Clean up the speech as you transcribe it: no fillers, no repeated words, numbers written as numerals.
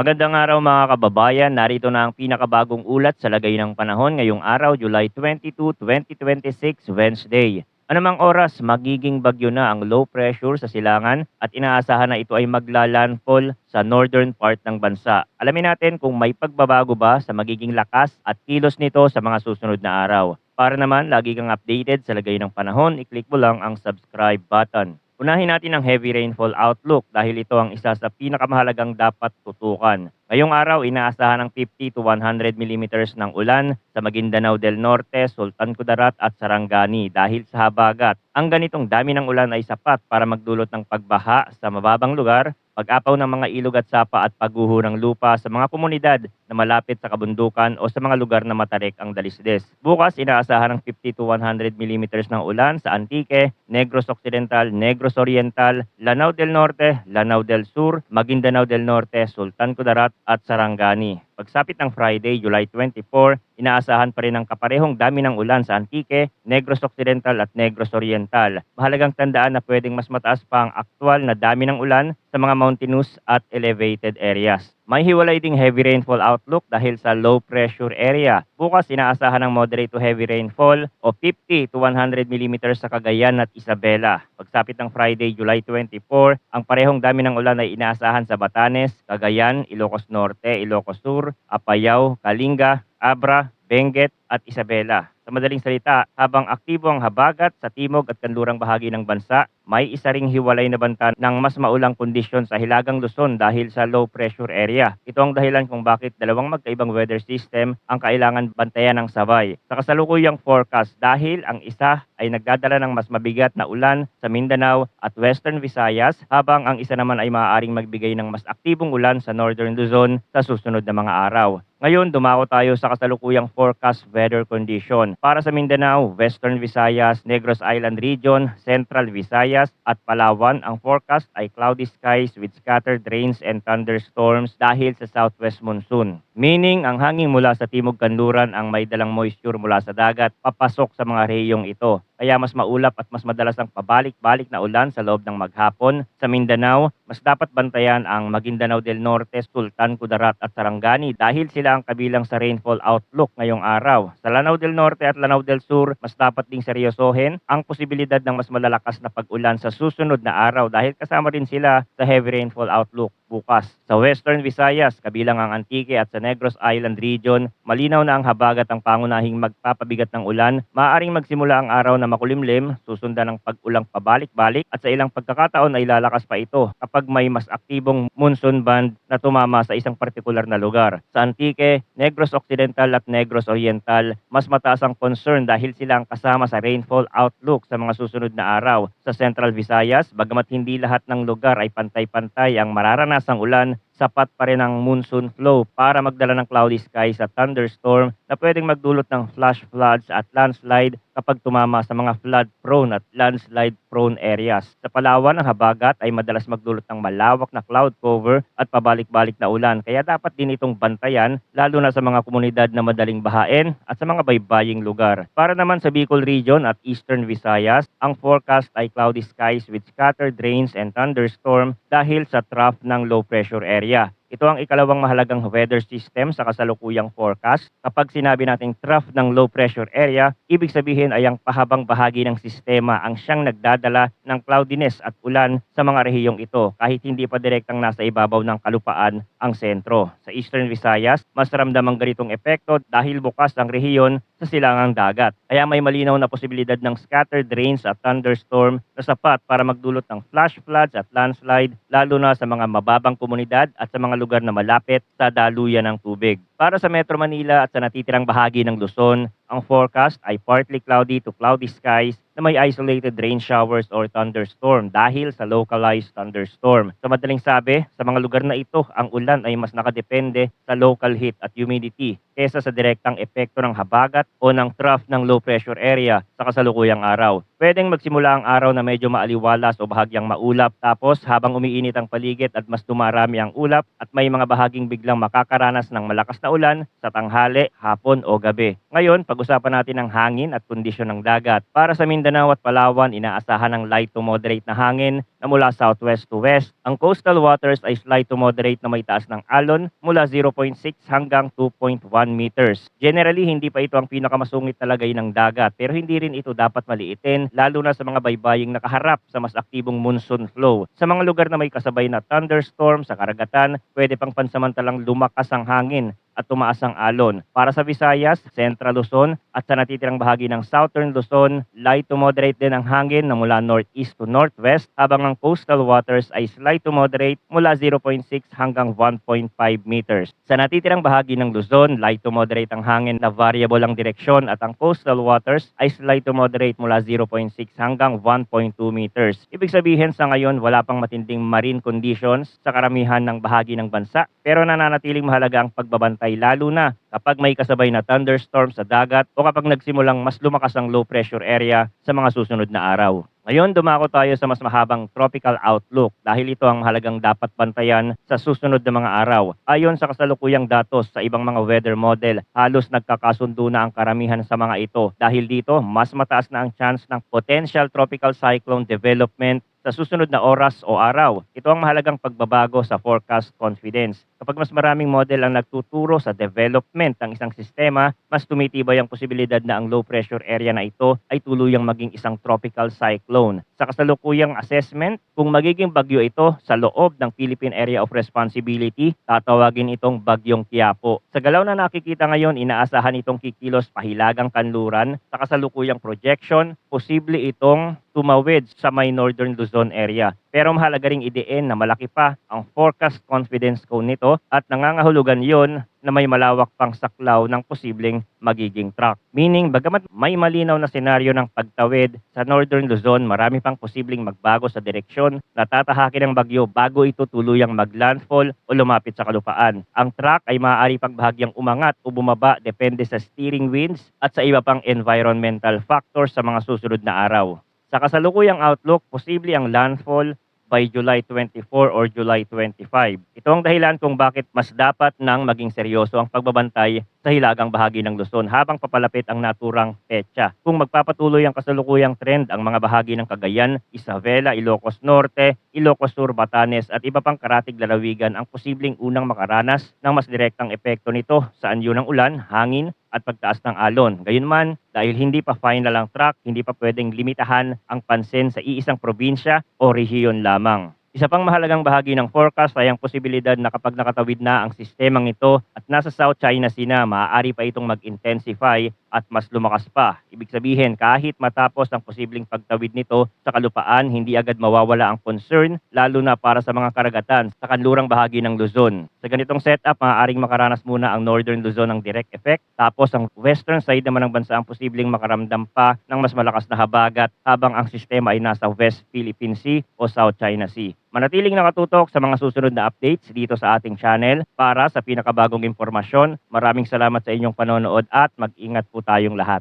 Magandang araw mga kababayan, narito na ang pinakabagong ulat sa lagay ng panahon ngayong araw, July 22, 2026, Wednesday. Anumang oras, magiging bagyo na ang low pressure sa silangan at inaasahan na ito ay maglalandfall sa northern part ng bansa. Alamin natin kung may pagbabago ba sa magiging lakas at kilos nito sa mga susunod na araw. Para naman lagi kang updated sa lagay ng panahon, i-click mo lang ang subscribe button. Unahin natin ang heavy rainfall outlook dahil ito ang isa sa pinakamahalagang dapat tutukan. Ngayong araw, inaasahan ng 50 to 100 millimeters ng ulan sa Maguindanao del Norte, Sultan Kudarat at Sarangani dahil sa habagat. Ang ganitong dami ng ulan ay sapat para magdulot ng pagbaha sa mababang lugar, pag-apaw ng mga ilog at sapa at pagguho ng lupa sa mga komunidad na malapit sa kabundukan o sa mga lugar na matarik ang dalisdes. Bukas, inaasahan ng 50 to 100 millimeters ng ulan sa Antique, Negros Occidental, Negros Oriental, Lanao del Norte, Lanao del Sur, Maguindanao del Norte, Sultan Kudarat at Sarangani. Pagsapit ng Friday, July 24, inaasahan pa rin ang kaparehong dami ng ulan sa Antique, Negros Occidental at Negros Oriental. Mahalagang tandaan na pwedeng mas mataas pa ang aktwal na dami ng ulan sa mga mountainous at elevated areas. May hiwalay ding heavy rainfall outlook dahil sa low pressure area. Bukas inaasahan ng moderate to heavy rainfall o 50 to 100 millimeters sa Cagayan at Isabela. Pagsapit ng Friday, July 24, ang parehong dami ng ulan ay inaasahan sa Batanes, Cagayan, Ilocos Norte, Ilocos Sur, Apayao, Kalinga, Abra, Benguet at Isabela. Sa madaling salita, habang aktibo ang habagat sa timog at kanlurang bahagi ng bansa, may isa ring hiwalay na banta ng mas maulang kondisyon sa Hilagang Luzon dahil sa low pressure area. Ito ang dahilan kung bakit dalawang magkaibang weather system ang kailangan bantayan ng sabay. Sa kasalukuyang forecast dahil ang isa ay nagdadala ng mas mabigat na ulan sa Mindanao at Western Visayas habang ang isa naman ay maaaring magbigay ng mas aktibong ulan sa Northern Luzon sa susunod na mga araw. Ngayon, dumako tayo sa kasalukuyang forecast weather condition. Para sa Mindanao, Western Visayas, Negros Island Region, Central Visayas at Palawan, ang forecast ay cloudy skies with scattered rains and thunderstorms dahil sa southwest monsoon. Meaning, ang hangin mula sa timog kanluran ang may dalang moisture mula sa dagat papasok sa mga rehiyong ito. Kaya mas maulap at mas madalas ang pabalik-balik na ulan sa loob ng maghapon. Sa Mindanao, mas dapat bantayan ang Maguindanao del Norte, Sultan Kudarat at Sarangani dahil sila ang kabilang sa rainfall outlook ngayong araw. Sa Lanao del Norte at Lanao del Sur, mas dapat ding seryosohin ang posibilidad ng mas malalakas na pag-ulan sa susunod na araw dahil kasama rin sila sa heavy rainfall outlook bukas. Sa Western Visayas, kabilang ang Antique at sa Negros Island Region, malinaw na ang habagat ang pangunahing magpapabigat ng ulan. Maaaring magsimula ang araw na makulimlim, susundan ng pag-ulang pabalik-balik at sa ilang pagkakataon ay lalakas pa ito kapag may mas aktibong monsoon band na tumama sa isang partikular na lugar. Sa Antique, Negros Occidental at Negros Oriental, mas mataas ang concern dahil sila ang kasama sa rainfall outlook sa mga susunod na araw. Sa Central Visayas, bagamat hindi lahat ng lugar ay pantay-pantay ang mararanasang ulan, sapat pa rin ang monsoon flow para magdala ng cloudy skies at thunderstorm na pwedeng magdulot ng flash floods at landslide kapag tumama sa mga flood-prone at landslide-prone areas. Sa Palawan, ang habagat ay madalas magdulot ng malawak na cloud cover at pabalik-balik na ulan, kaya dapat din itong bantayan lalo na sa mga komunidad na madaling bahain at sa mga baybaying lugar. Para naman sa Bicol Region at Eastern Visayas, ang forecast ay cloudy skies with scattered rains and thunderstorm dahil sa trough ng low pressure area. Ito ang ikalawang mahalagang weather system sa kasalukuyang forecast. Kapag sinabi nating trough ng low pressure area, ibig sabihin ay ang pahabang bahagi ng sistema ang siyang nagdadala ng cloudiness at ulan sa mga rehiyong ito kahit hindi pa direktang nasa ibabaw ng kalupaan ang sentro. Sa Eastern Visayas, mas ramdam ang ganitong epekto dahil bukas ang rehiyon sa silangang dagat. Kaya may malinaw na posibilidad ng scattered rains at thunderstorm na sapat para magdulot ng flash floods at landslide lalo na sa mga mababang komunidad at sa mga lugar na malapit sa daluyan ng tubig. Para sa Metro Manila at sa natitirang bahagi ng Luzon, ang forecast ay partly cloudy to cloudy skies na may isolated rain showers or thunderstorm dahil sa localized thunderstorm. Sa madaling sabi, sa mga lugar na ito, ang ulan ay mas nakadepende sa local heat at humidity kesa sa direktang epekto ng habagat o ng trough ng low pressure area sa kasalukuyang araw. Pwedeng magsimula ang araw na medyo maaliwalas o bahagyang maulap tapos habang umiinit ang paligid at mas dumarami ang ulap at may mga bahaging biglang makakaranas ng malakas na ulan sa tanghali, hapon o gabi. Ngayon, pag pag-usapan natin ang hangin at kondisyon ng dagat. Para sa Mindanao at Palawan, inaasahan ng light to moderate na hangin na mula southwest to west. Ang coastal waters ay slight to moderate na may taas ng alon mula 0.6 hanggang 2.1 meters. Generally, hindi pa ito ang pinakamasungit na lagay ng dagat, pero hindi rin ito dapat maliitin, lalo na sa mga baybaying nakaharap sa mas aktibong monsoon flow. Sa mga lugar na may kasabay na thunderstorm sa karagatan, pwede pang pansamantalang lumakas ang hangin at tumaas ang alon. Para sa Visayas, Central Luzon at sa natitirang bahagi ng Southern Luzon, light to moderate din ang hangin na mula northeast to northwest, habang ang coastal waters ay slight to moderate mula 0.6 hanggang 1.5 meters. Sa natitirang bahagi ng Luzon, light to moderate ang hangin na variable ang direksyon at ang coastal waters ay slight to moderate mula 0.6 hanggang 1.2 meters. Ibig sabihin sa ngayon wala pang matinding marine conditions sa karamihan ng bahagi ng bansa, pero nananatiling mahalaga ang pagbabantay lalo na kapag may kasabay na thunderstorm sa dagat o kapag nagsimulang mas lumakas ang low pressure area sa mga susunod na araw. Ngayon, dumako tayo sa mas mahabang tropical outlook dahil ito ang halagang dapat bantayan sa susunod na mga araw. Ayon sa kasalukuyang datos sa ibang mga weather model, halos nagkakasundo na ang karamihan sa mga ito. Dahil dito, mas mataas na ang chance ng potential tropical cyclone development sa susunod na oras o araw. Ito ang mahalagang pagbabago sa forecast confidence. Kapag mas maraming model ang nagtuturo sa development ng isang sistema, mas tumitibay ang posibilidad na ang low pressure area na ito ay tuluyang maging isang tropical cyclone. Sa kasalukuyang assessment, kung magiging bagyo ito sa loob ng Philippine Area of Responsibility, tatawagin itong Bagyong Quiapo. Sa galaw na nakikita ngayon, inaasahan itong kikilos pahilagang kanluran. Sa kasalukuyang projection, posible itong tumawid sa may northern Luzon area. Pero mahalaga ring idiin na malaki pa ang forecast confidence cone nito at nangangahulugan yon na may malawak pang saklaw ng posibleng magiging track. Meaning, bagamat may malinaw na senaryo ng pagtawid sa northern Luzon, marami pang posibleng magbago sa direksyon na tatahakin ng bagyo bago ito tuluyang maglandfall o lumapit sa kalupaan. Ang track ay maaari pang bahagyang umangat o bumaba depende sa steering winds at sa iba pang environmental factors sa mga susunod na araw. Sa kasalukuyang outlook, posible ang landfall by July 24 or July 25. Ito ang dahilan kung bakit mas dapat nang maging seryoso ang pagbabantay sa hilagang bahagi ng Luzon habang papalapit ang naturang petsa. Kung magpapatuloy ang kasalukuyang trend ang mga bahagi ng Cagayan, Isabela, Ilocos Norte, Ilocos Sur, Batanes at iba pang karatig lalawigan ang posibleng unang makaranas ng mas direktang epekto nito sa anyo ng ulan, hangin at pagtaas ng alon. Gayunman, dahil hindi pa final ang track, hindi pa pwedeng limitahan ang pansin sa iisang probinsya o rehiyon lamang. Isa pang mahalagang bahagi ng forecast ay ang posibilidad na kapag nakatawid na ang sistemang ito at nasa South China Sea na, maaari pa itong mag-intensify at mas lumakas pa. Ibig sabihin, kahit matapos ang posibleng pagtawid nito sa kalupaan, hindi agad mawawala ang concern, lalo na para sa mga karagatan sa kanlurang bahagi ng Luzon. Sa ganitong setup, maaaring makaranas muna ang northern Luzon ng direct effect, tapos ang western side naman ng bansa ang posibleng makaramdam pa ng mas malakas na habagat habang ang sistema ay nasa West Philippine Sea o South China Sea. Manatiling nakatutok sa mga susunod na updates dito sa ating channel para sa pinakabagong impormasyon. Maraming salamat sa inyong panonood at mag-ingat po tayong lahat.